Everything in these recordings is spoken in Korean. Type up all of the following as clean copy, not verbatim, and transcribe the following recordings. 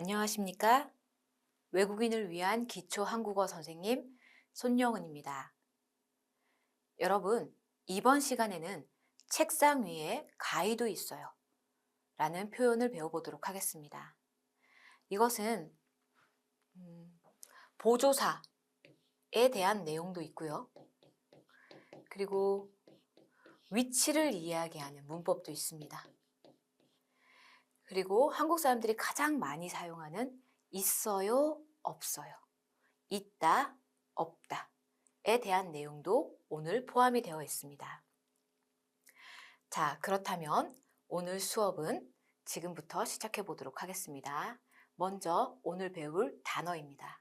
안녕하십니까? 외국인을 위한 기초 한국어 선생님 손영은입니다. 여러분, 이번 시간에는 책상 위에 가위도 있어요 라는 표현을 배워보도록 하겠습니다. 이것은 보조사에 대한 내용도 있고요. 그리고 위치를 이야기하는 문법도 있습니다. 그리고 한국 사람들이 가장 많이 사용하는 있어요, 없어요, 있다, 없다에 대한 내용도 오늘 포함이 되어 있습니다. 자, 그렇다면 오늘 수업은 지금부터 시작해 보도록 하겠습니다. 먼저 오늘 배울 단어입니다.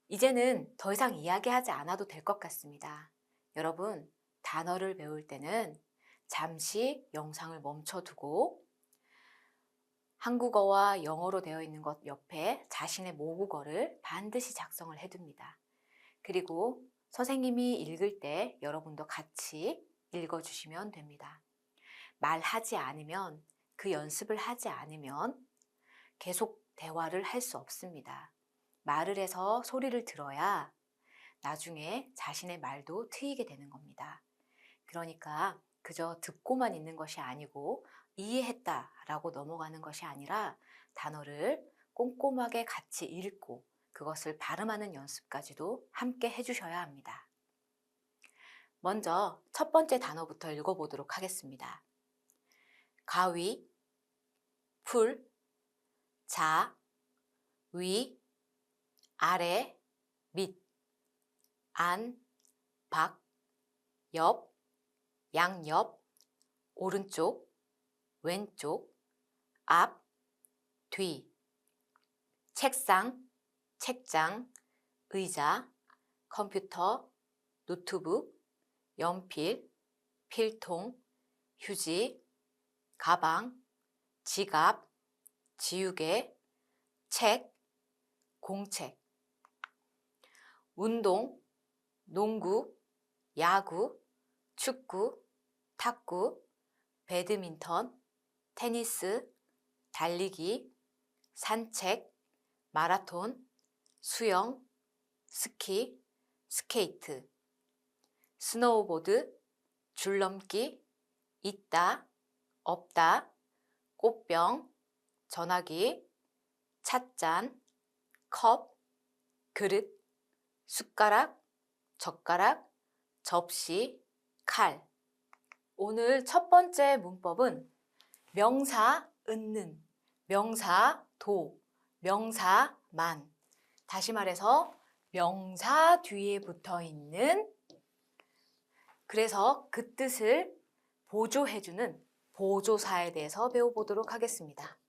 이제는 더 이상 이야기하지 않아도 될 것 같습니다. 여러분, 단어를 배울 때는 잠시 영상을 멈춰두고 한국어와 영어로 되어 있는 것 옆에 자신의 모국어를 반드시 작성을 해둡니다. 그리고 선생님이 읽을 때 여러분도 같이 읽어주시면 됩니다. 말하지 않으면, 그 연습을 하지 않으면 계속 대화를 할 수 없습니다. 말을 해서 소리를 들어야 나중에 자신의 말도 트이게 되는 겁니다. 그러니까 그저 듣고만 있는 것이 아니고 이해했다라고 넘어가는 것이 아니라 단어를 꼼꼼하게 같이 읽고 그것을 발음하는 연습까지도 함께 해주셔야 합니다. 먼저 첫 번째 단어부터 읽어보도록 하겠습니다. 가위, 풀, 자, 위, 아래, 밑, 안, 밖, 옆, 양옆, 오른쪽, 왼쪽, 앞, 뒤, 책상, 책장, 의자, 컴퓨터, 노트북, 연필, 필통, 휴지, 가방, 지갑, 지우개, 책, 공책, 운동, 농구, 야구, 축구, 탁구, 배드민턴, 테니스, 달리기, 산책, 마라톤, 수영, 스키, 스케이트, 스노우보드, 줄넘기, 있다, 없다, 꽃병, 전화기, 찻잔, 컵, 그릇, 숟가락, 젓가락, 접시, 칼. 오늘 첫 번째 문법은 명사 은는, 명사 도, 명사 만. 다시 말해서 명사 뒤에 붙어 있는, 그래서 그 뜻을 보조해주는 보조사에 대해서 배워보도록 하겠습니다.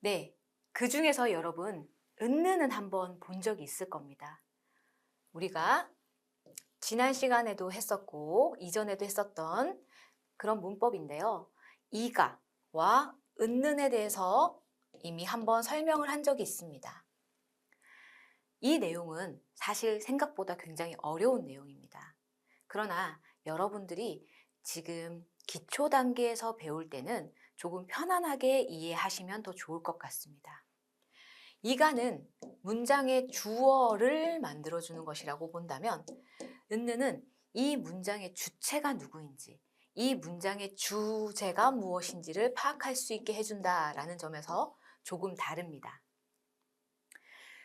네, 그 중에서 여러분 은는은 한번 본 적이 있을 겁니다. 우리가 지난 시간에도 했었고 이전에도 했었던 그런 문법인데요. 이가와 은는에 대해서 이미 한번 설명을 한 적이 있습니다. 이 내용은 사실 생각보다 굉장히 어려운 내용입니다. 그러나 여러분들이 지금 기초 단계에서 배울 때는 조금 편안하게 이해하시면 더 좋을 것 같습니다. 이가는 문장의 주어를 만들어주는 것이라고 본다면 은는은 이 문장의 주체가 누구인지, 이 문장의 주제가 무엇인지를 파악할 수 있게 해준다라는 점에서 조금 다릅니다.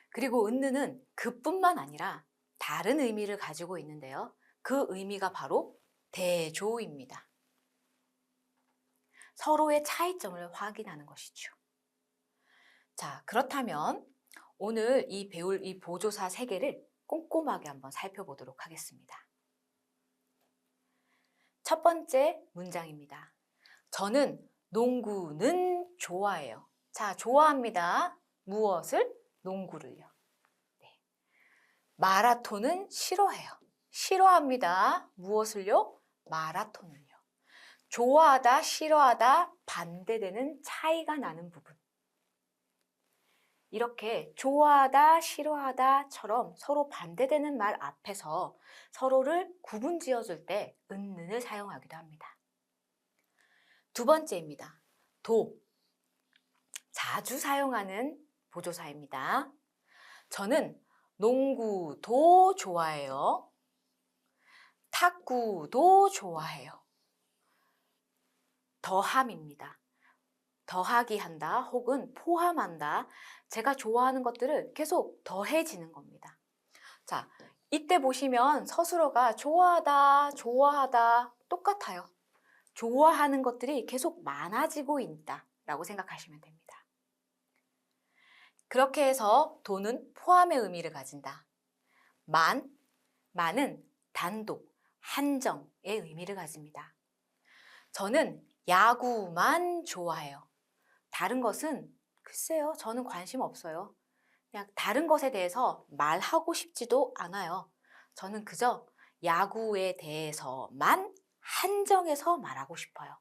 그리고 은는은 그뿐만 아니라 다른 의미를 가지고 있는데요. 그 의미가 바로 대조입니다. 서로의 차이점을 확인하는 것이죠. 자, 그렇다면 오늘 배울 이 보조사 3개를 꼼꼼하게 한번 살펴보도록 하겠습니다. 첫 번째 문장입니다. 저는 농구는 좋아해요. 자, 좋아합니다. 무엇을? 농구를요. 네. 마라톤은 싫어해요. 싫어합니다. 무엇을요? 마라톤을요. 좋아하다, 싫어하다, 반대되는 차이가 나는 부분. 이렇게 좋아하다, 싫어하다처럼 서로 반대되는 말 앞에서 서로를 구분 지어줄 때 은는을 사용하기도 합니다. 두 번째입니다. 도. 자주 사용하는 보조사입니다. 저는 농구도 좋아해요. 탁구도 좋아해요. 더함입니다. 더하기 한다 혹은 포함한다. 제가 좋아하는 것들을 계속 더해지는 겁니다. 자, 이때 보시면 서술어가 좋아하다, 좋아하다 똑같아요. 좋아하는 것들이 계속 많아지고 있다라고 생각하시면 됩니다. 그렇게 해서 도는 포함의 의미를 가진다. 만은 단독, 한정의 의미를 가집니다. 저는 야구만 좋아해요. 다른 것은 글쎄요, 저는 관심 없어요. 그냥 다른 것에 대해서 말하고 싶지도 않아요. 저는 그저 야구에 대해서만 한정해서 말하고 싶어요.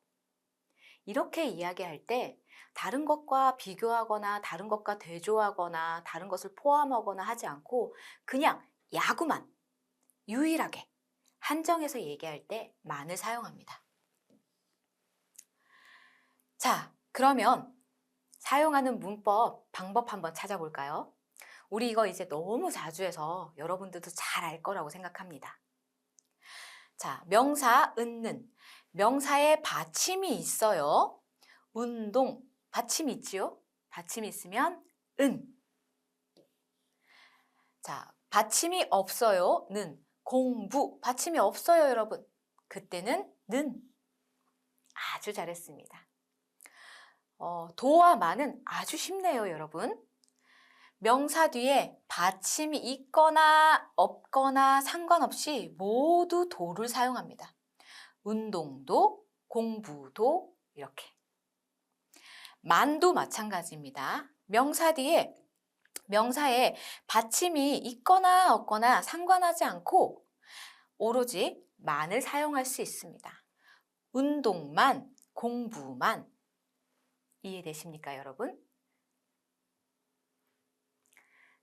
이렇게 이야기할 때 다른 것과 비교하거나 다른 것과 대조하거나 다른 것을 포함하거나 하지 않고 그냥 야구만 유일하게 한정해서 얘기할 때 만을 사용합니다. 자, 그러면 사용하는 문법, 방법 한번 찾아볼까요? 우리 이거 이제 너무 자주 해서 여러분들도 잘 알 거라고 생각합니다. 자, 명사 은는. 명사에 받침이 있어요. 운동, 받침이 있지요? 받침이 있으면 은. 자, 받침이 없어요. 는. 공부, 받침이 없어요, 여러분. 그때는 는. 아주 잘했습니다. 도와 만은 아주 쉽네요, 여러분. 명사 뒤에 받침이 있거나 없거나 상관없이 모두 도를 사용합니다. 운동도, 공부도 이렇게. 만도 마찬가지입니다. 명사 뒤에 명사에 받침이 있거나 없거나 상관하지 않고 오로지 만을 사용할 수 있습니다. 운동만, 공부만. 이해되십니까, 여러분?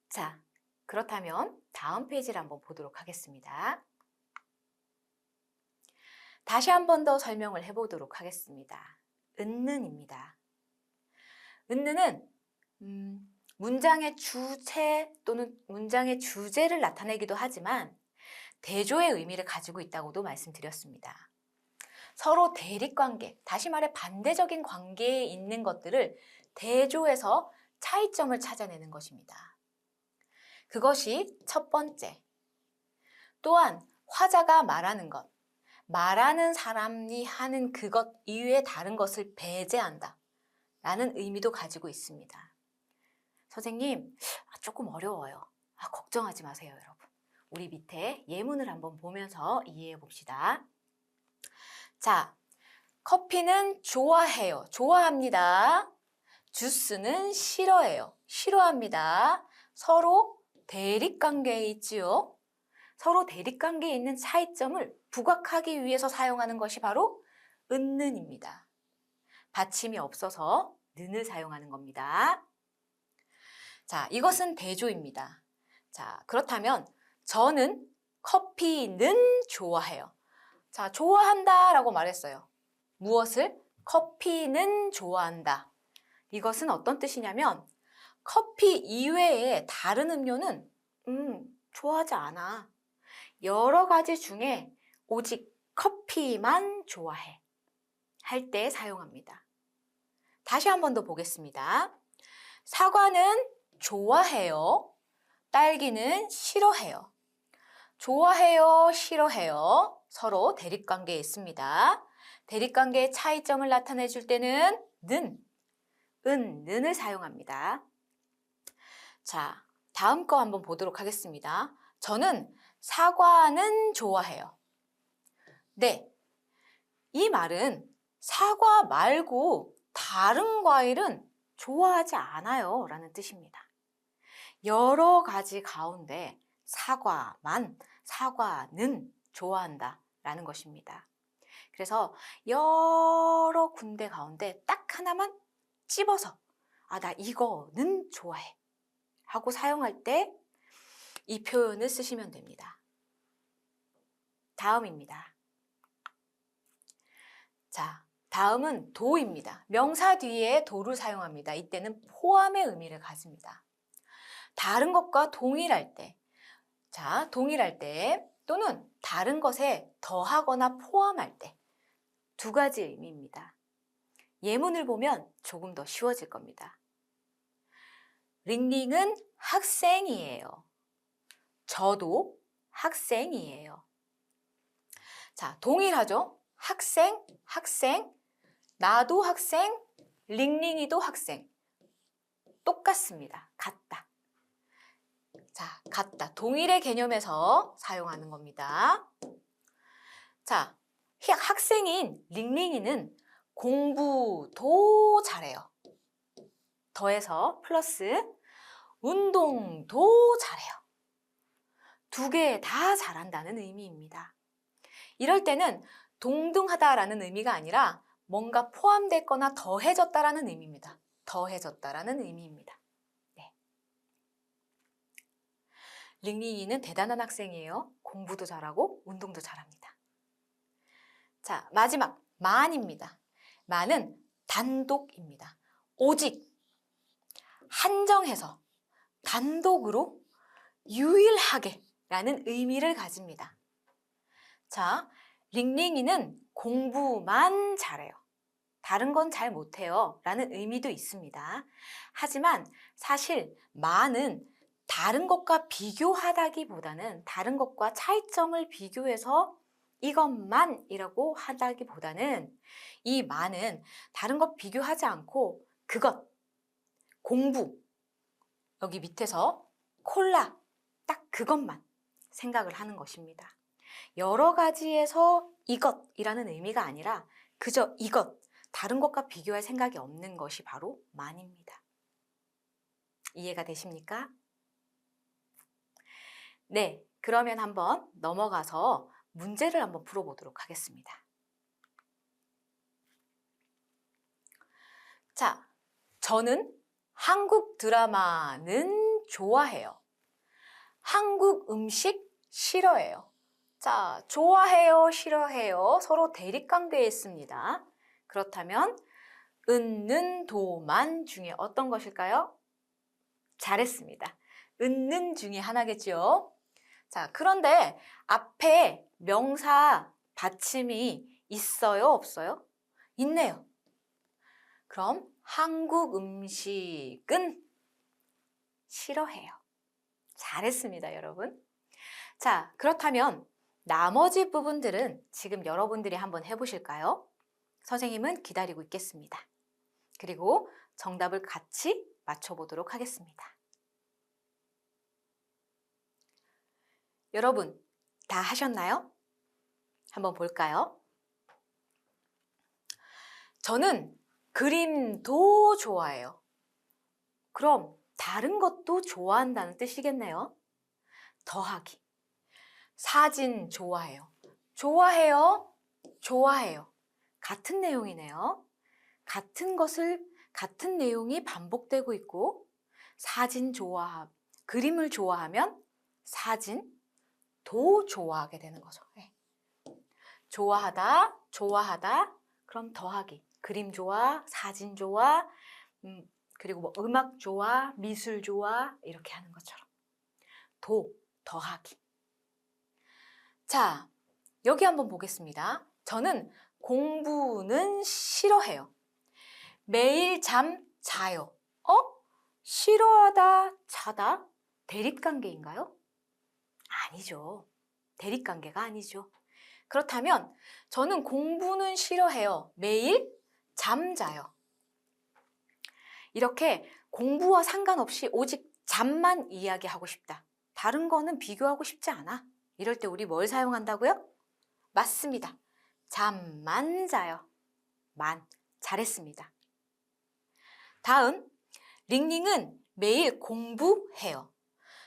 자, 그렇다면 다음 페이지를 한번 보도록 하겠습니다. 다시 한 번 더 설명을 해보도록 하겠습니다. 은는입니다. 은는은 문장의 주체 또는 문장의 주제를 나타내기도 하지만 대조의 의미를 가지고 있다고도 말씀드렸습니다. 서로 대립관계, 다시 말해 반대적인 관계에 있는 것들을 대조해서 차이점을 찾아내는 것입니다. 그것이 첫 번째. 또한 화자가 말하는 것, 말하는 사람이 하는 그것 이외에 다른 것을 배제한다 라는 의미도 가지고 있습니다. 선생님, 조금 어려워요. 걱정하지 마세요, 여러분. 우리 밑에 예문을 한번 보면서 이해해 봅시다. 자, 커피는 좋아해요. 좋아합니다. 주스는 싫어해요. 싫어합니다. 서로 대립관계에 있지요. 서로 대립관계에 있는 차이점을 부각하기 위해서 사용하는 것이 바로 은는입니다. 받침이 없어서 는을 사용하는 겁니다. 자, 이것은 대조입니다. 자, 그렇다면 저는 커피는 좋아해요. 자, 좋아한다 라고 말했어요. 무엇을? 커피는 좋아한다. 이것은 어떤 뜻이냐면 커피 이외에 다른 음료는 좋아하지 않아. 여러 가지 중에 오직 커피만 좋아해. 할 때 사용합니다. 다시 한 번 더 보겠습니다. 사과는 좋아해요. 딸기는 싫어해요. 좋아해요, 싫어해요. 서로 대립관계에 있습니다. 대립관계의 차이점을 나타내 줄 때는 는, 는을 사용합니다. 자, 다음 거 한번 보도록 하겠습니다. 저는 사과는 좋아해요. 네, 이 말은 사과 말고 다른 과일은 좋아하지 않아요 라는 뜻입니다. 여러 가지 가운데 사과는 좋아한다 라는 것입니다. 그래서 여러 군데 가운데 딱 하나만 찝어서 나 이거는 좋아해 하고 사용할 때 이 표현을 쓰시면 됩니다. 다음입니다. 자, 다음은 도입니다. 명사 뒤에 도를 사용합니다. 이때는 포함의 의미를 가집니다. 다른 것과 동일할 때, 자, 동일할 때 또는 다른 것에 더하거나 포함할 때 두 가지 의미입니다. 예문을 보면 조금 더 쉬워질 겁니다. 링링은 학생이에요. 저도 학생이에요. 자, 동일하죠? 학생, 학생, 나도 학생, 링링이도 학생. 똑같습니다. 같다. 자, 같다. 동일의 개념에서 사용하는 겁니다. 자, 학생인 링링이는 공부도 잘해요. 더해서 플러스 운동도 잘해요. 두 개 다 잘한다는 의미입니다. 이럴 때는 동등하다라는 의미가 아니라 뭔가 포함됐거나 더해졌다라는 의미입니다. 더해졌다라는 의미입니다. 네. 링링이는 대단한 학생이에요. 공부도 잘하고 운동도 잘합니다. 자, 마지막 만입니다. 만은 단독입니다. 오직, 한정해서, 단독으로, 유일하게 라는 의미를 가집니다. 자, 링링이는 공부만 잘해요. 다른 건 잘 못해요 라는 의미도 있습니다. 하지만 사실 만은 다른 것과 비교하다기보다는 다른 것과 차이점을 비교해서 이것만이라고 하다기보다는 이 만은 다른 것 비교하지 않고 그것, 공부, 여기 밑에서 콜라, 딱 그것만 생각을 하는 것입니다. 여러 가지에서 이것이라는 의미가 아니라 그저 이것, 다른 것과 비교할 생각이 없는 것이 바로 만입니다. 이해가 되십니까? 네, 그러면 한번 넘어가서 문제를 한번 풀어보도록 하겠습니다. 자, 저는 한국 드라마는 좋아해요. 한국 음식 싫어해요. 자, 좋아해요, 싫어해요. 서로 대립관계에 있습니다. 그렇다면 은는 도만 중에 어떤 것일까요? 잘했습니다. 은는 중에 하나겠죠. 자, 그런데 앞에 명사 받침이 있어요, 없어요? 있네요. 그럼 한국 음식은 싫어해요. 잘했습니다, 여러분. 자, 그렇다면 나머지 부분들은 지금 여러분들이 한번 해보실까요? 선생님은 기다리고 있겠습니다. 그리고 정답을 같이 맞춰보도록 하겠습니다. 여러분, 다 하셨나요? 한번 볼까요? 저는 그림도 좋아해요. 그럼 다른 것도 좋아한다는 뜻이겠네요. 더하기. 사진 좋아해요. 좋아해요. 좋아해요. 같은 내용이네요. 같은 내용이 반복되고 있고 그림을 좋아하면 사진도 좋아하게 되는 거죠. 네. 좋아하다, 그럼 더하기. 그림 좋아, 사진 좋아, 그리고 뭐 음악 좋아, 미술 좋아, 이렇게 하는 것처럼. 더하기. 자, 여기 한번 보겠습니다. 저는 공부는 싫어해요. 매일 잠 자요. 싫어하다, 자다? 대립관계인가요? 아니죠. 대립관계가 아니죠. 그렇다면 저는 공부는 싫어해요. 매일 잠자요. 이렇게 공부와 상관없이 오직 잠만 이야기하고 싶다. 다른 거는 비교하고 싶지 않아. 이럴 때 우리 뭘 사용한다고요? 맞습니다. 잠만 자요. 잘했습니다. 다음, 링링은 매일 공부해요.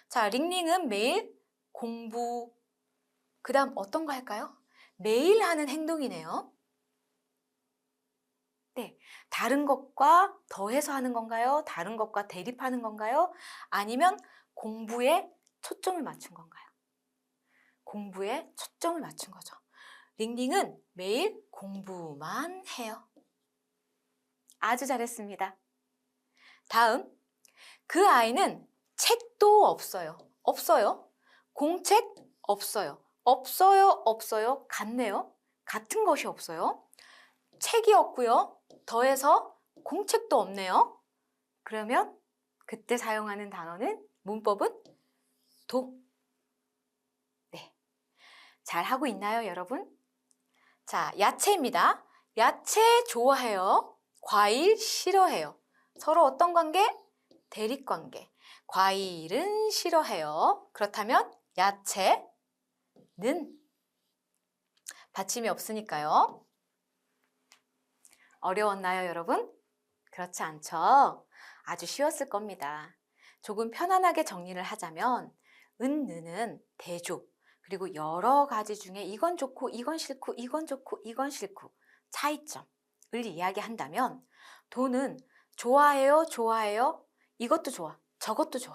자, 링링은 매일 공부, 그 다음 어떤 거 할까요? 매일 하는 행동이네요. 네, 다른 것과 더해서 하는 건가요? 다른 것과 대립하는 건가요? 아니면 공부에 초점을 맞춘 건가요? 공부에 초점을 맞춘 거죠. 링링은 매일 공부만 해요. 아주 잘했습니다. 다음, 그 아이는 책도 없어요. 없어요? 공책? 없어요. 없어요? 없어요? 같네요. 같은 것이 없어요. 책이 없고요. 더해서 공책도 없네요. 그러면 그때 사용하는 단어는 문법은 도. 네, 잘 하고 있나요, 여러분? 자, 야채입니다. 야채 좋아해요. 과일 싫어해요. 서로 어떤 관계? 대립관계. 과일은 싫어해요. 그렇다면 야채는 받침이 없으니까요. 어려웠나요, 여러분? 그렇지 않죠? 아주 쉬웠을 겁니다. 조금 편안하게 정리를 하자면 은느는 대조, 그리고 여러 가지 중에 이건 좋고 이건 싫고 이건 좋고 이건 싫고 차이점을 이야기한다면 도는 좋아해요, 좋아해요, 이것도 좋아, 저것도 좋아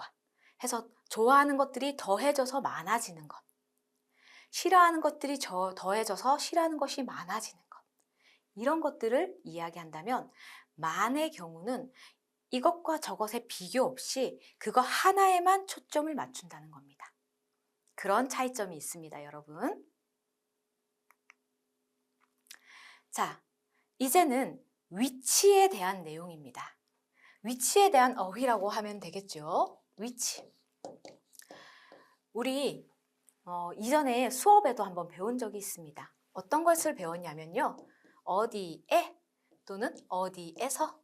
해서 좋아하는 것들이 더해져서 많아지는 것, 싫어하는 것들이 더해져서 싫어하는 것이 많아지는 것, 이런 것들을 이야기한다면 만의 경우는 이것과 저것의 비교 없이 그거 하나에만 초점을 맞춘다는 겁니다. 그런 차이점이 있습니다, 여러분. 자, 이제는 위치에 대한 내용입니다. 위치에 대한 어휘라고 하면 되겠죠. 위치. 우리 이전에 수업에도 한번 배운 적이 있습니다. 어떤 것을 배웠냐면요. 어디에 또는 어디에서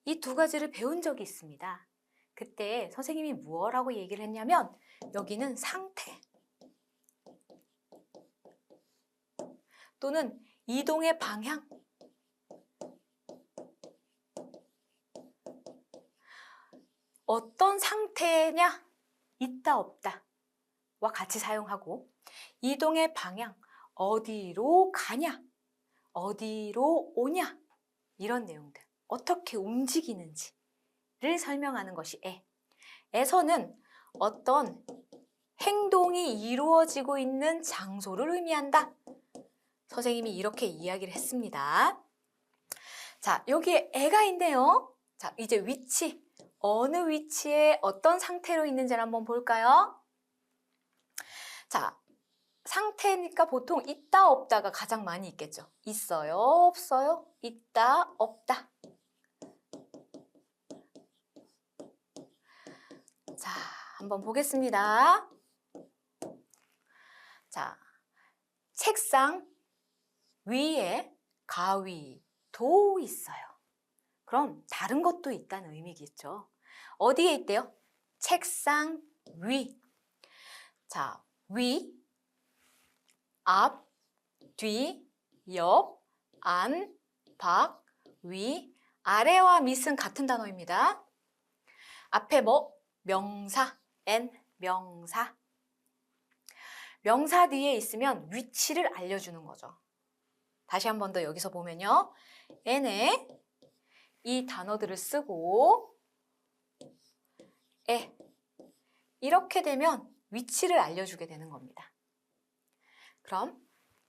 이 두 가지를 배운 적이 있습니다. 그때 선생님이 무엇라고 얘기를 했냐면 여기는 상태 또는 이동의 방향, 어떤 상태냐, 있다 없다 와 같이 사용하고 이동의 방향, 어디로 가냐, 어디로 오냐 이런 내용들, 어떻게 움직이는지를 설명하는 것이 에. 에서는 어떤 행동이 이루어지고 있는 장소를 의미한다. 선생님이 이렇게 이야기를 했습니다. 자, 여기에 애가 있네요. 자, 이제 위치. 어느 위치에 어떤 상태로 있는지를 한번 볼까요? 자, 상태니까 보통 있다 없다가 가장 많이 있겠죠. 있어요, 없어요? 있다, 없다. 자, 한번 보겠습니다. 자, 책상 위에 가위도 있어요. 그럼 다른 것도 있다는 의미겠죠. 어디에 있대요? 책상 위. 자, 위, 앞, 뒤, 옆, 안, 밖, 위, 아래와 밑은 같은 단어입니다. 앞에 뭐? 명사, n, 명사. 명사 뒤에 있으면 위치를 알려주는 거죠. 다시 한 번 더 여기서 보면요. n에 이 단어들을 쓰고 에 이렇게 되면 위치를 알려주게 되는 겁니다. 그럼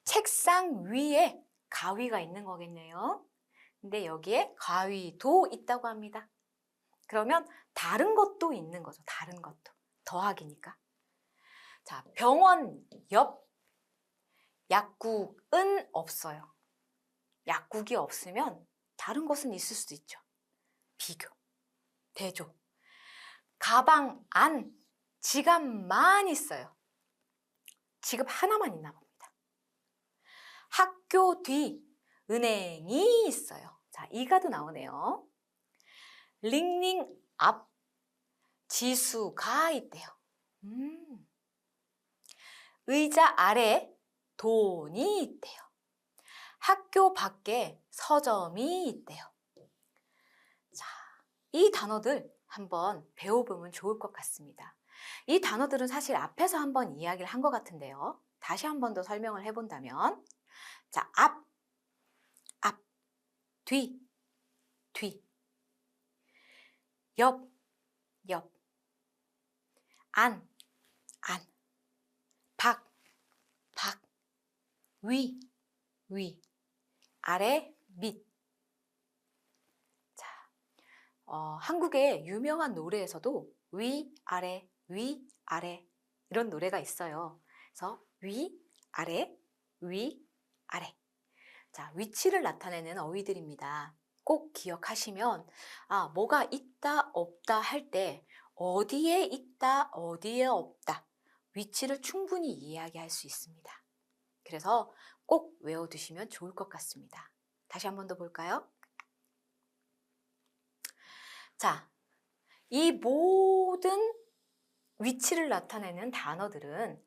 책상 위에 가위가 있는 거겠네요. 근데 여기에 가위도 있다고 합니다. 그러면 다른 것도 있는 거죠. 다른 것도. 더하기니까. 자, 병원 옆 약국은 없어요. 약국이 없으면 다른 것은 있을 수도 있죠. 비교, 대조. 가방 안 지갑만 있어요. 지갑 하나만 있나 봅니다. 학교 뒤 은행이 있어요. 자, 이가도 나오네요. 링링 앞 지수가 있대요. 의자 아래 돈이 있대요. 학교 밖에 서점이 있대요. 자, 이 단어들 한번 배워보면 좋을 것 같습니다. 이 단어들은 사실 앞에서 한번 이야기를 한 것 같은데요. 다시 한 번 더 설명을 해본다면 자, 앞, 뒤, 옆, 안, 밖, 위, 아래, 밑. 한국의 유명한 노래에서도 위, 아래, 이런 노래가 있어요. 그래서 위, 아래, 자, 위치를 나타내는 어휘들입니다. 꼭 기억하시면 뭐가 있다, 없다 할 때 어디에 있다, 어디에 없다 위치를 충분히 이야기할 수 있습니다. 그래서 꼭 외워두시면 좋을 것 같습니다. 다시 한 번 더 볼까요? 자, 이 모든 위치를 나타내는 단어들은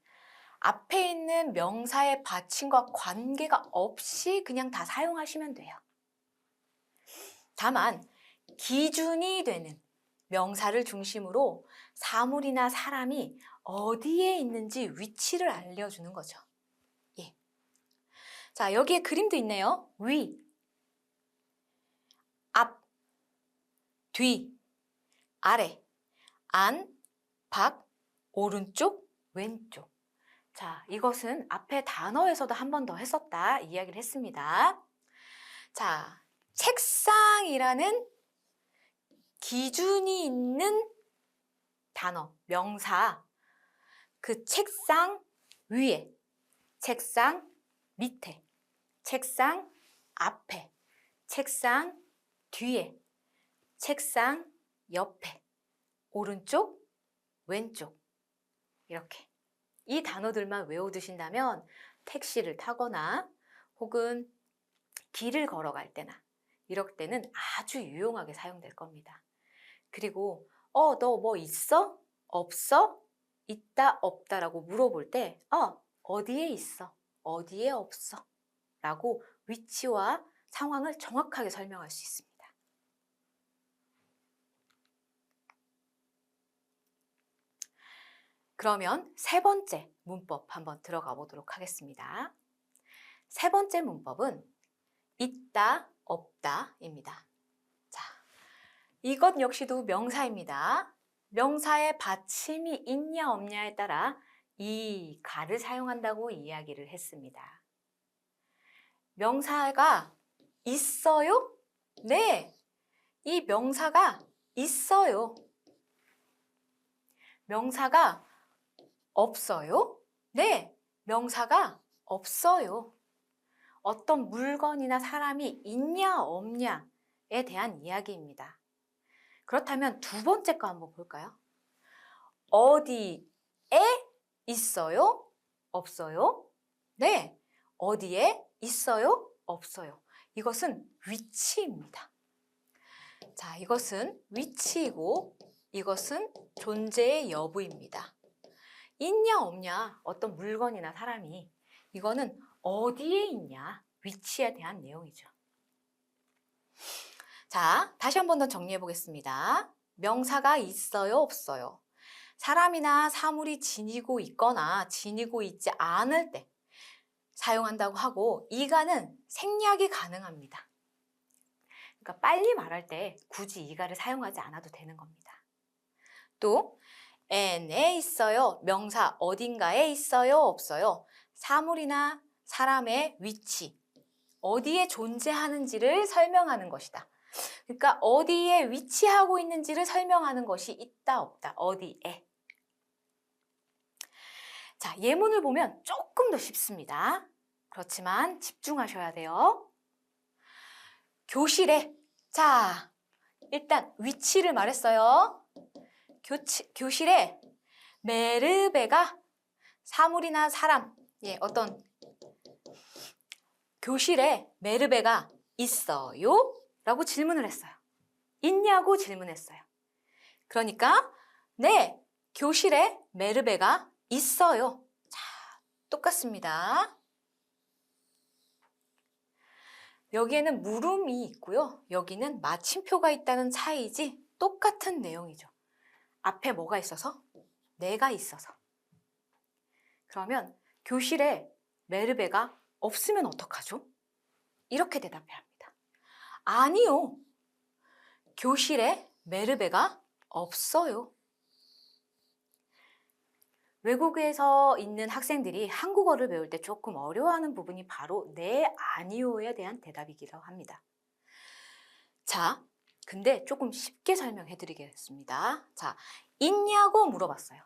앞에 있는 명사의 받침과 관계가 없이 그냥 다 사용하시면 돼요. 다만 기준이 되는 명사를 중심으로 사물이나 사람이 어디에 있는지 위치를 알려주는 거죠. 예. 자, 여기에 그림도 있네요. 위, 앞, 뒤, 아래, 안, 밖, 오른쪽, 왼쪽. 자, 이것은 앞에 단어에서도 한 번 더 했었다 이야기를 했습니다. 자, 책상이라는 기준이 있는 단어, 명사, 그 책상 위에, 책상 밑에, 책상 앞에, 책상 뒤에, 책상 옆에, 오른쪽, 왼쪽 이렇게 이 단어들만 외워두신다면 택시를 타거나 혹은 길을 걸어갈 때나 이럴 때는 아주 유용하게 사용될 겁니다. 그리고 너 뭐 있어? 없어? 있다, 없다 라고 물어볼 때 어디에 있어? 어디에 없어? 라고 위치와 상황을 정확하게 설명할 수 있습니다. 그러면 세 번째 문법 한번 들어가 보도록 하겠습니다. 세 번째 문법은 있다, 없다입니다. 자, 이것 역시도 명사입니다. 명사의 받침이 있냐 없냐에 따라 이 가를 사용한다고 이야기를 했습니다. 명사가 있어요? 네, 이 명사가 있어요. 명사가 없어요? 네, 명사가 없어요. 어떤 물건이나 사람이 있냐 없냐에 대한 이야기입니다. 그렇다면 두 번째 거 한번 볼까요? 어디에 있어요? 없어요? 네, 어디에 있어요? 없어요. 이것은 위치입니다. 자, 이것은 위치이고 이것은 존재의 여부입니다. 있냐 없냐 어떤 물건이나 사람이 이거는 어디에 있냐 위치에 대한 내용이죠. 자, 다시 한 번 더 정리해 보겠습니다. 명사가 있어요 없어요? 사람이나 사물이 지니고 있거나 지니고 있지 않을 때 사용한다고 하고 이가는 생략이 가능합니다. 그러니까 빨리 말할 때 굳이 이가를 사용하지 않아도 되는 겁니다. 또 N에 있어요. 명사 어딘가에 있어요? 없어요? 사물이나 사람의 위치, 어디에 존재하는지를 설명하는 것이다. 그러니까 어디에 위치하고 있는지를 설명하는 것이 있다, 없다, 어디에. 자, 예문을 보면 조금 더 쉽습니다. 그렇지만 집중하셔야 돼요. 교실에, 자, 일단 위치를 말했어요. 교실에 메르베가 사물이나 사람, 어떤 교실에 메르베가 있어요? 라고 질문을 했어요. 있냐고 질문했어요. 그러니까 네, 교실에 메르베가 있어요. 자, 똑같습니다. 여기에는 물음이 있고요. 여기는 마침표가 있다는 차이지 똑같은 내용이죠. 앞에 뭐가 있어서? 내가 있어서. 그러면 교실에 메르베가 없으면 어떡하죠? 이렇게 대답해야 합니다. 아니요. 교실에 메르베가 없어요. 외국에서 있는 학생들이 한국어를 배울 때 조금 어려워하는 부분이 바로 네, 아니요에 대한 대답이기도 합니다. 자, 근데 조금 쉽게 설명해 드리겠습니다. 자, 있냐고 물어봤어요.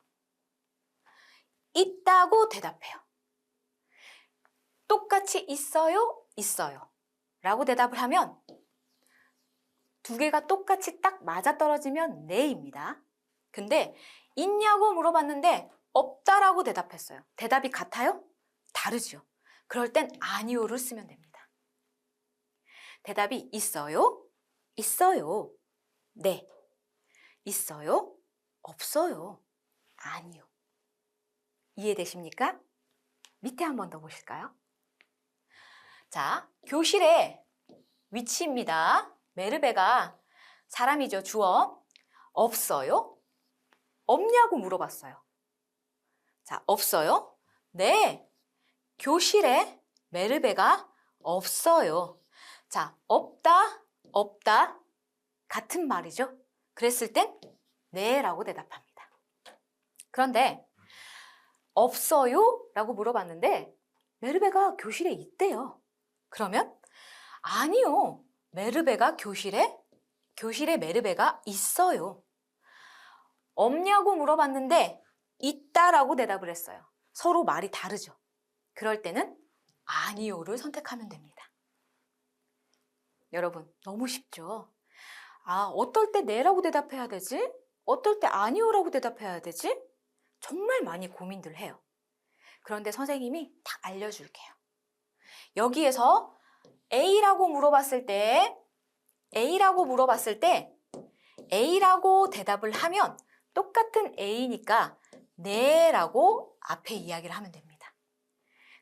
있다고 대답해요. 똑같이 있어요? 있어요. 라고 대답을 하면 두 개가 똑같이 딱 맞아떨어지면 네입니다. 근데 있냐고 물어봤는데 없다라고 대답했어요. 대답이 같아요? 다르죠. 그럴 땐 아니요를 쓰면 됩니다. 대답이 있어요? 있어요. 네. 있어요? 없어요. 아니요. 이해되십니까? 밑에 한 번 더 보실까요? 자, 교실의 위치입니다. 메르베가 사람이죠. 주어. 없어요? 없냐고 물어봤어요. 자, 없어요? 네. 교실에 메르베가 없어요. 자, 없다, 없다. 같은 말이죠. 그랬을 땐 네라고 대답합니다. 그런데 없어요? 라고 물어봤는데 메르베가 교실에 있대요. 그러면 아니요. 메르베가 교실에 메르베가 있어요. 없냐고 물어봤는데 있다라고 대답을 했어요. 서로 말이 다르죠. 그럴 때는 아니요를 선택하면 됩니다. 여러분, 너무 쉽죠? 아, 어떨 때 네라고 대답해야 되지? 어떨 때 아니요라고 대답해야 되지? 정말 많이 고민들 해요. 그런데 선생님이 다 알려줄게요. 여기에서 A라고 물어봤을 때 A라고 대답을 하면 똑같은 A니까 네라고 앞에 이야기를 하면 됩니다.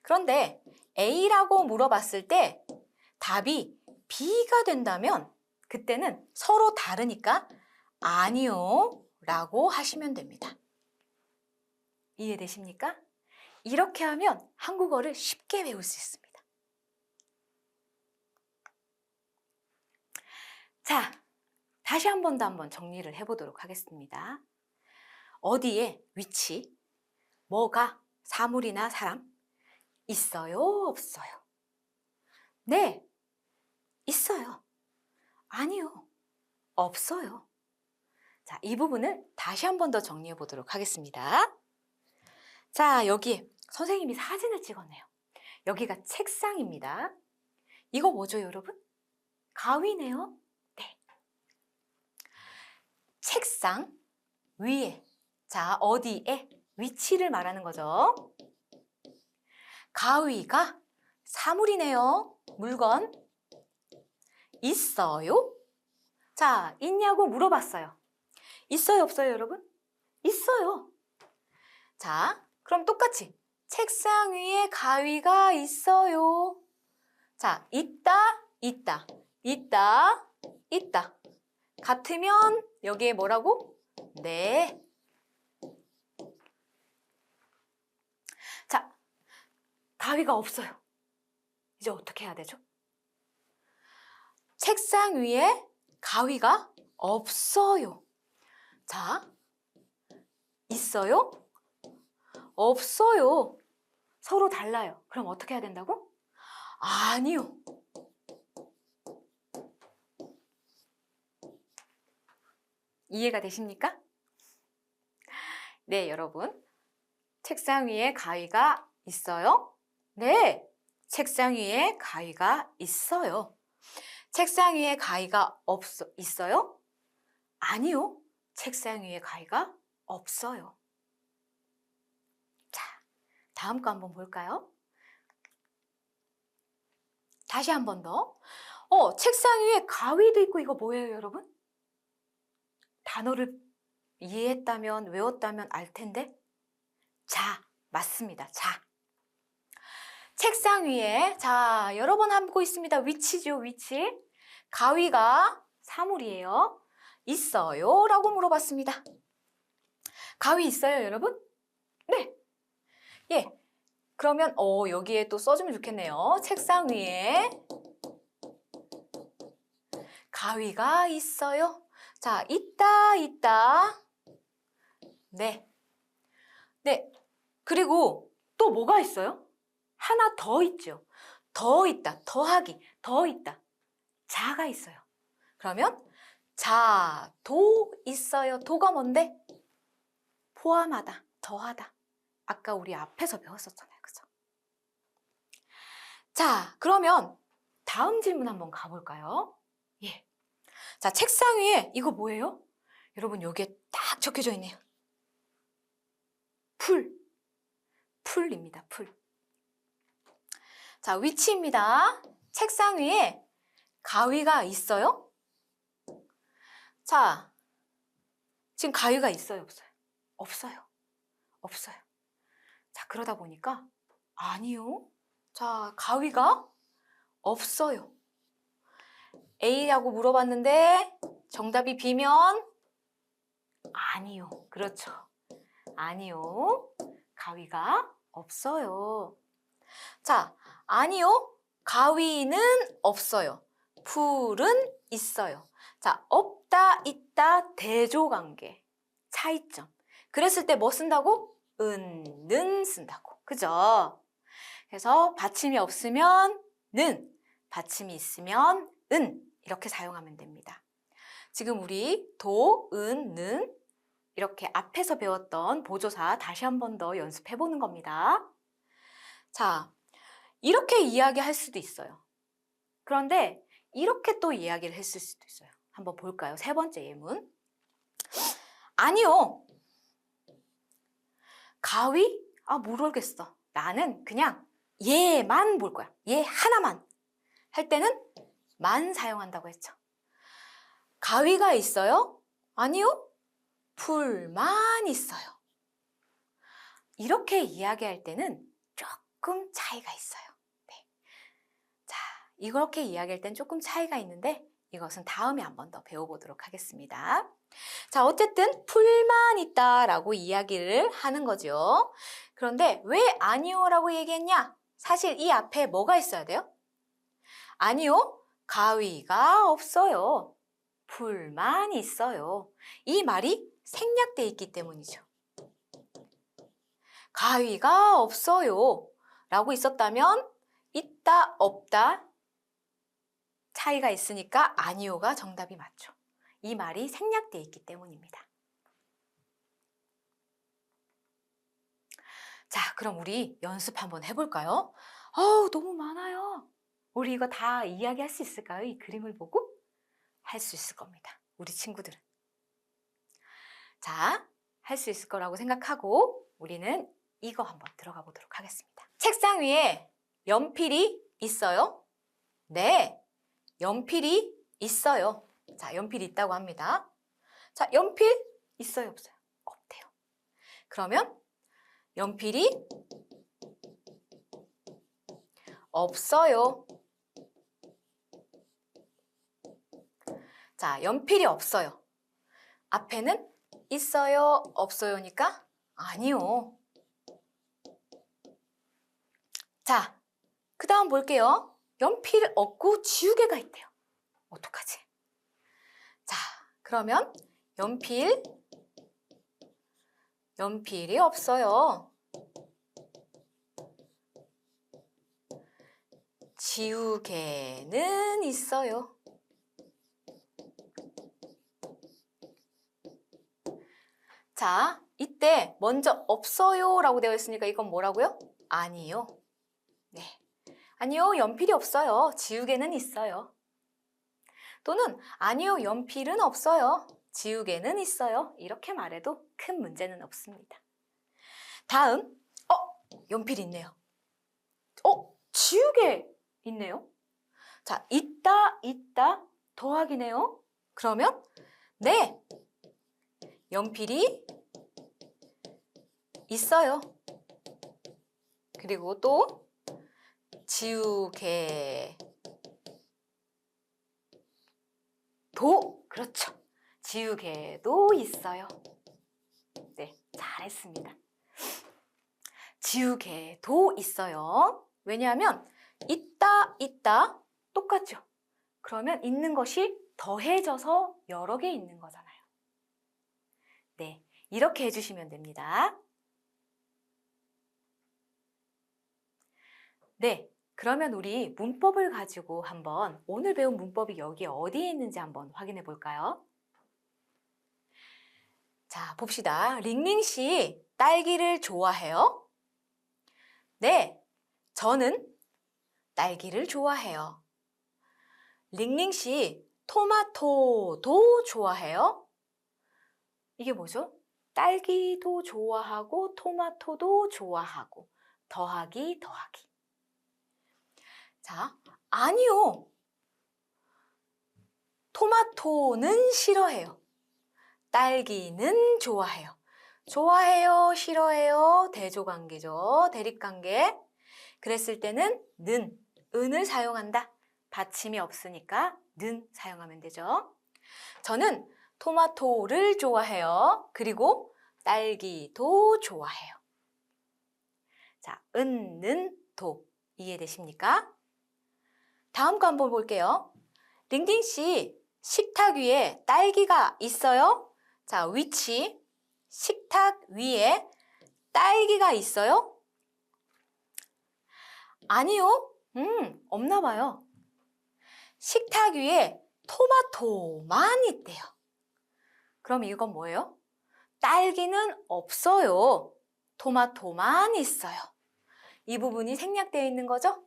그런데 A라고 물어봤을 때 답이 B가 된다면 그때는 서로 다르니까 아니요 라고 하시면 됩니다. 이해되십니까? 이렇게 하면 한국어를 쉽게 배울 수 있습니다. 자, 다시 한 번 더 정리를 해보도록 하겠습니다. 어디에 위치, 뭐가, 사물이나 사람, 있어요, 없어요? 네, 있어요. 아니요, 없어요. 자, 이 부분을 다시 한 번 더 정리해 보도록 하겠습니다. 자, 여기 선생님이 사진을 찍었네요. 여기가 책상입니다. 이거 뭐죠, 여러분? 가위네요. 네. 책상 위에, 자, 어디에? 위치를 말하는 거죠. 가위가 사물이네요. 물건. 있어요? 자, 있냐고 물어봤어요. 있어요, 없어요, 여러분? 있어요. 자, 그럼 똑같이 책상 위에 가위가 있어요. 자, 있다, 있다, 있다, 있다. 같으면 여기에 뭐라고? 네. 자, 가위가 없어요. 이제 어떻게 해야 되죠? 책상 위에 가위가 없어요. 자, 있어요? 없어요. 서로 달라요. 그럼 어떻게 해야 된다고? 아니요. 이해가 되십니까? 네, 여러분. 책상 위에 가위가 있어요? 네, 책상 위에 가위가 있어요. 책상 위에 가위가 있어요? 아니요. 책상 위에 가위가 없어요. 자, 다음 거 한번 볼까요? 다시 한 번 더. 책상 위에 가위도 있고 이거 뭐예요, 여러분? 단어를 이해했다면, 외웠다면 알 텐데. 자, 맞습니다. 자. 책상 위에, 자, 여러 번 하고 있습니다. 위치죠, 위치. 가위가 사물이에요. 있어요? 라고 물어봤습니다. 가위 있어요, 여러분? 네. 예. 그러면, 여기에 또 써주면 좋겠네요. 책상 위에 가위가 있어요. 자, 있다, 있다. 네. 네. 그리고 또 뭐가 있어요? 하나 더 있죠. 더 있다, 더하기, 더 있다. 자가 있어요. 그러면 자, 도 있어요. 도가 뭔데? 포함하다, 더하다. 아까 우리 앞에서 배웠었잖아요. 그죠? 자, 그러면 다음 질문 한번 가볼까요? 예. 자, 책상 위에 이거 뭐예요? 여러분, 여기에 딱 적혀져 있네요. 풀입니다. 풀. 자, 위치입니다. 책상 위에 가위가 있어요? 자, 지금 가위가 있어요, 없어요? 없어요. 자, 그러다 보니까 아니요. 자, 가위가 없어요. A라고 물어봤는데 정답이 B면 아니요. 그렇죠. 아니요. 가위가 없어요. 자, 아니요. 가위는 없어요. 풀은 있어요. 자, 없다, 있다, 대조관계. 차이점. 그랬을 때 뭐 쓴다고? 는 쓴다고. 그죠? 그래서 받침이 없으면 는, 받침이 있으면 은 이렇게 사용하면 됩니다. 지금 우리 도, 은, 는 이렇게 앞에서 배웠던 보조사 다시 한 번 더 연습해 보는 겁니다. 자, 이렇게 이야기할 수도 있어요. 그런데 이렇게 또 이야기를 했을 수도 있어요. 한번 볼까요? 세 번째 예문. 아니요. 가위? 아, 모르겠어. 나는 그냥 얘만 볼 거야. 얘 하나만. 할 때는 만 사용한다고 했죠. 가위가 있어요? 아니요. 풀만 있어요. 이렇게 이야기할 때는 조금 차이가 있어요. 네. 자, 이렇게 이야기할 땐 조금 차이가 있는데 이것은 다음에 한 번 더 배워보도록 하겠습니다. 자, 어쨌든 풀만 있다라고 이야기를 하는 거죠. 그런데 왜 아니요라고 얘기했냐? 사실 이 앞에 뭐가 있어야 돼요? 아니요, 가위가 없어요. 풀만 있어요. 이 말이 생략돼 있기 때문이죠. 가위가 없어요 라고 있었다면 있다, 없다 차이가 있으니까 아니요가 정답이 맞죠. 이 말이 생략돼 있기 때문입니다. 자, 그럼 우리 연습 한번 해볼까요? 너무 많아요. 우리 이거 다 이야기할 수 있을까요? 이 그림을 보고? 할 수 있을 겁니다. 우리 친구들은. 자, 할 수 있을 거라고 생각하고 우리는 이거 한번 들어가 보도록 하겠습니다. 책상 위에 연필이 있어요? 네, 연필이 있어요. 자, 연필이 있다고 합니다. 자, 연필 있어요, 없어요? 없대요. 그러면 연필이 없어요. 자, 연필이 없어요. 앞에는 있어요, 없어요니까 아니요. 자, 그 다음 볼게요. 연필 없고 지우개가 있대요. 어떡하지? 자, 그러면 연필이 없어요. 지우개는 있어요. 자, 이때 먼저 없어요 라고 되어 있으니까 이건 뭐라고요? 아니요. 네. 아니요, 연필이 없어요. 지우개는 있어요. 또는 아니요, 연필은 없어요. 지우개는 있어요. 이렇게 말해도 큰 문제는 없습니다. 다음, 연필이 있네요. 지우개 있네요. 자, 있다, 더하기네요. 그러면 네, 연필이 있어요. 그리고 또 지우개도, 그렇죠. 지우개도 있어요. 네, 잘했습니다. 지우개도 있어요. 왜냐하면 있다 똑같죠. 그러면 있는 것이 더해져서 여러 개 있는 거잖아요. 네, 이렇게 해주시면 됩니다. 네, 그러면 우리 문법을 가지고 한번 오늘 배운 문법이 여기 어디에 있는지 한번 확인해 볼까요? 자, 봅시다. 링링 씨, 딸기를 좋아해요? 네, 저는 딸기를 좋아해요. 링링 씨, 토마토도 좋아해요? 이게 뭐죠? 딸기도 좋아하고 토마토도 좋아하고 더하기 더하기. 자, 아니요. 토마토는 싫어해요. 딸기는 좋아해요. 좋아해요, 싫어해요, 대조관계죠. 대립관계. 그랬을 때는 은을 사용한다. 받침이 없으니까 는 사용하면 되죠. 저는 토마토를 좋아해요. 그리고 딸기도 좋아해요. 자, 는, 도 이해되십니까? 다음 거 한번 볼게요. 링딩 씨, 식탁 위에 딸기가 있어요? 자, 위치, 식탁 위에 딸기가 있어요? 아니요. 없나 봐요. 식탁 위에 토마토만 있대요. 그럼 이건 뭐예요? 딸기는 없어요. 토마토만 있어요. 이 부분이 생략되어 있는 거죠?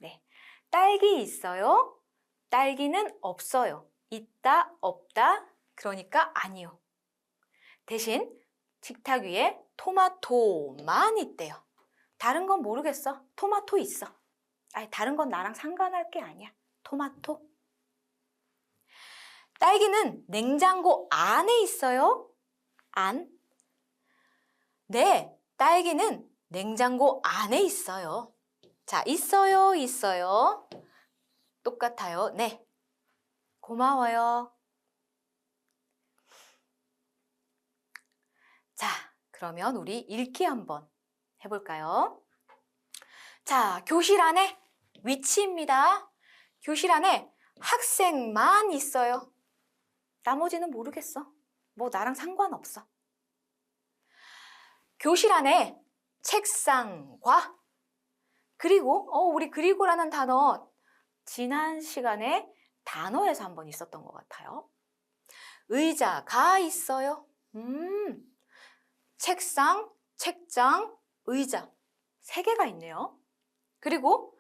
네. 딸기 있어요? 딸기는 없어요. 있다, 없다. 그러니까 아니요. 대신 식탁 위에 토마토만 있대요. 다른 건 모르겠어. 토마토 있어. 아니, 다른 건 나랑 상관할 게 아니야. 토마토. 딸기는 냉장고 안에 있어요? 안? 네, 딸기는 냉장고 안에 있어요. 자, 있어요, 있어요. 똑같아요. 네. 고마워요. 자, 그러면 우리 읽기 한번 해볼까요? 자, 교실 안에 위치입니다. 교실 안에 학생만 있어요. 나머지는 모르겠어. 뭐 나랑 상관없어. 교실 안에 책상과 그리고 우리 그리고라는 단어 지난 시간에 단어에서 한번 있었던 것 같아요. 의자가 있어요. 책상, 책장, 의자 3개가 있네요. 그리고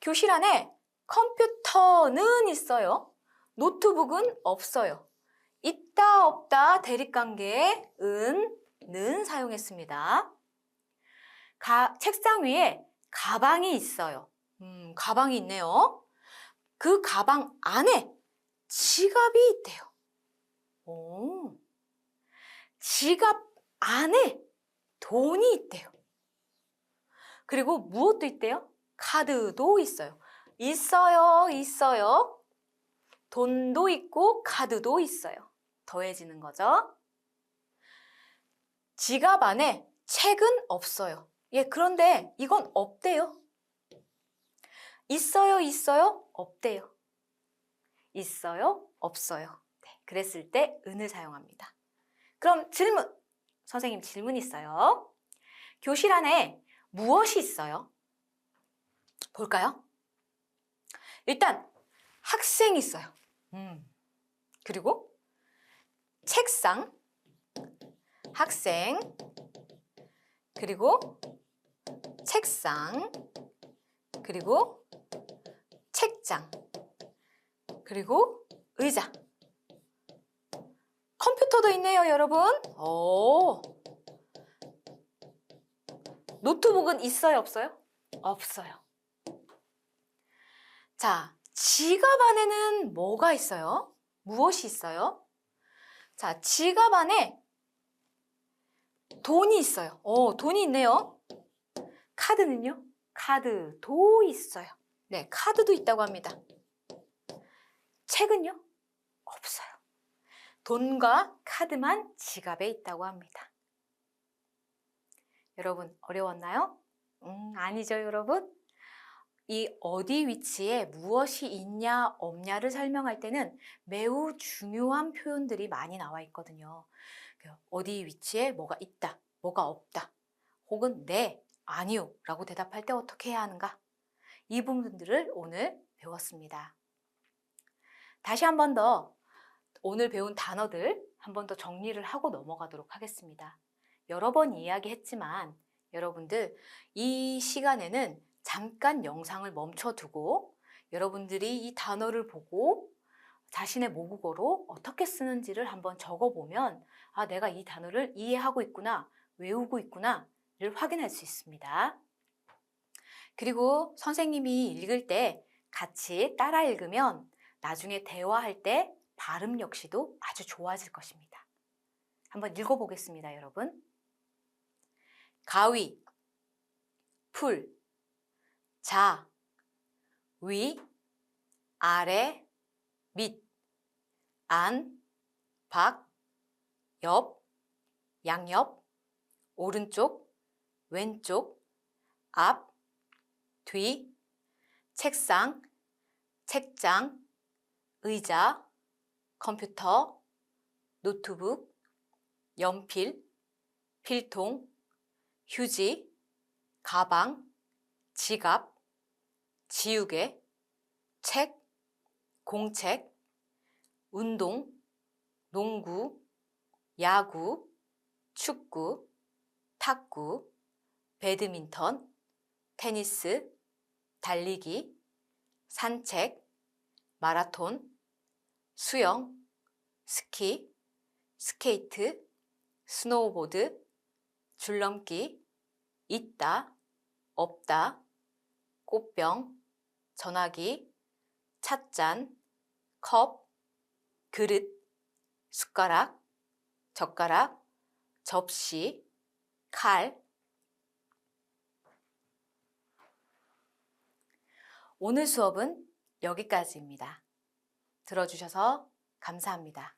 교실 안에 컴퓨터는 있어요. 노트북은 없어요. 있다, 없다, 대립관계에 는 사용했습니다. 책상 위에 가방이 있어요. 가방이 있네요. 그 가방 안에 지갑이 있대요. 오, 지갑 안에 돈이 있대요. 그리고 무엇도 있대요? 카드도 있어요. 있어요, 있어요. 돈도 있고 카드도 있어요. 더해지는 거죠. 지갑 안에 책은 없어요. 예, 그런데 이건 없대요. 있어요, 있어요, 없대요. 있어요, 없어요. 네, 그랬을 때 은을 사용합니다. 그럼 질문. 선생님 질문 있어요. 교실 안에 무엇이 있어요? 볼까요? 일단 학생이 있어요. 그리고 책상, 학생, 그리고 책상, 그리고 책장, 그리고 의자. 컴퓨터도 있네요, 여러분. 오. 노트북은 있어요, 없어요? 없어요. 자, 지갑 안에는 뭐가 있어요? 무엇이 있어요? 자, 지갑 안에 돈이 있어요. 돈이 있네요. 카드는요? 카드도 있어요. 네, 카드도 있다고 합니다. 책은요? 없어요. 돈과 카드만 지갑에 있다고 합니다. 여러분, 어려웠나요? 아니죠, 여러분? 이 어디 위치에 무엇이 있냐, 없냐를 설명할 때는 매우 중요한 표현들이 많이 나와 있거든요. 어디 위치에 뭐가 있다, 뭐가 없다, 혹은 네, 아니요 라고 대답할 때 어떻게 해야 하는가? 이 부분들을 오늘 배웠습니다. 다시 한 번 더 오늘 배운 단어들 한 번 더 정리를 하고 넘어가도록 하겠습니다. 여러 번 이야기했지만 여러분들 이 시간에는 잠깐 영상을 멈춰두고 여러분들이 이 단어를 보고 자신의 모국어로 어떻게 쓰는지를 한번 적어보면 아, 내가 이 단어를 이해하고 있구나, 외우고 있구나를 확인할 수 있습니다. 그리고 선생님이 읽을 때 같이 따라 읽으면 나중에 대화할 때 발음 역시도 아주 좋아질 것입니다. 한번 읽어보겠습니다, 여러분. 가위, 풀, 자, 위, 아래, 밑, 안, 밖, 옆, 양옆, 오른쪽, 왼쪽, 앞, 뒤, 책상, 책장, 의자, 컴퓨터, 노트북, 연필, 필통, 휴지, 가방, 지갑, 지우개, 책, 공책, 운동, 농구, 야구, 축구, 탁구, 배드민턴, 테니스, 달리기, 산책, 마라톤, 수영, 스키, 스케이트, 스노우보드, 줄넘기, 있다, 없다, 꽃병, 전화기, 찻잔, 컵, 그릇, 숟가락, 젓가락, 접시, 칼. 오늘 수업은 여기까지입니다. 들어주셔서 감사합니다.